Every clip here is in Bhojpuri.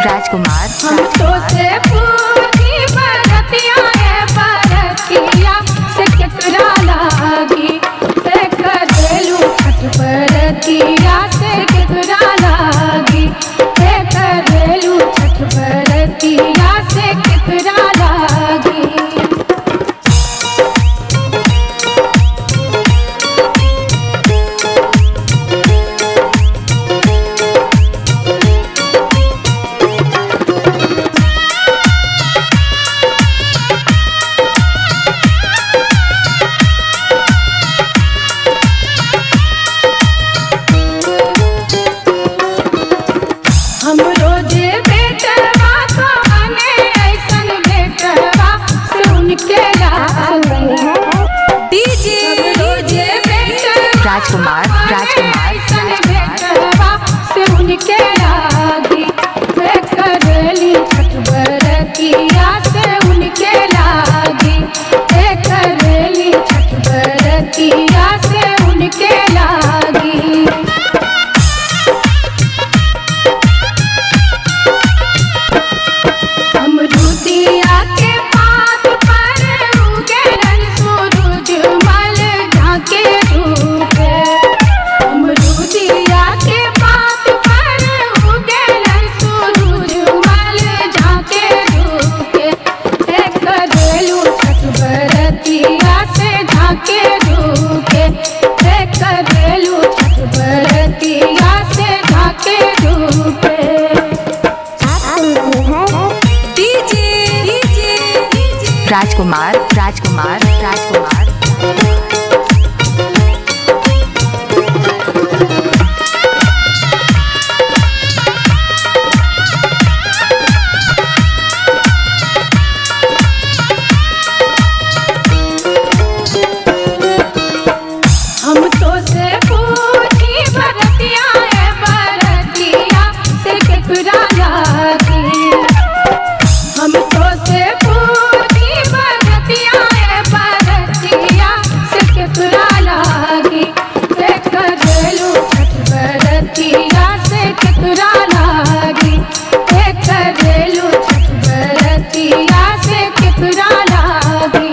राजकुमार हम तो से पूरी बरतिया है बरतिया से केकरा लागी ते करेलू छठ बरतिया से केकरा लागी ते करेलू छठ बरतिया से केकरा लागी। हम रोजे बेटवा को आने ऐसन बेटवा से उनके लागी डीजे रोजे बेटवा राजकुमार ऐसन बेटवा से उनके लागी ते करेली छठ बरतिया से उनके लागी ते करेली छठ बरतिया से उनके लागी। अमरूदिया के पात पर उगेलन सूरज मल झांके धूपे अमरूदिया के पात पर उगेलन सूरज मल झांके धूपे ते करेलू छठ बरतिया से झांके धूपे ते करेलू छठ बरतिया से झांके धूपे। राजकुमार हम तो से पूरी बरतिया है बरतिया से केकरा लागी हम तो से पूरी बरतिया है बरतिया से केकरा लागी ते करेलू छठ बरतिया से केकरा लागी ते करेलू छठ बरतिया से केकरा लागी।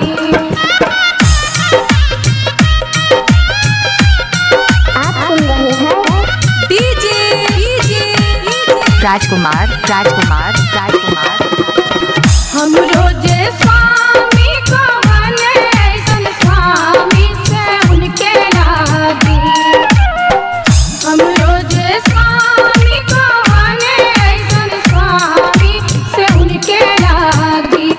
राजकुमार हम रोजे स्वामी को माने ऐसन स्वामी से उनके लागी हम रोजे स्वामी को माने ऐसन स्वामी से उनके लागी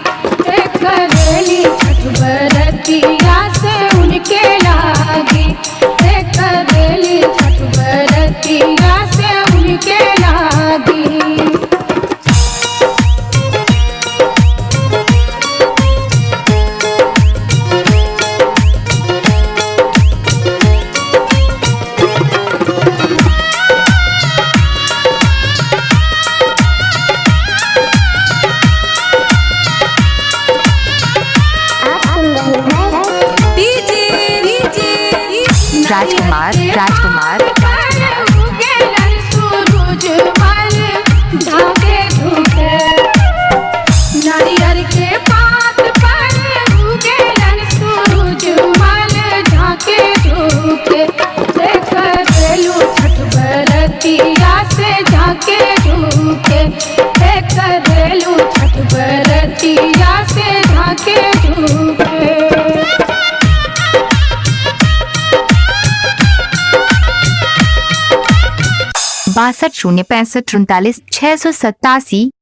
ते करेली छठ बरतिया से उनके लागी ते करेली छठ बरतिया से उनके लागी। 62 065 39 687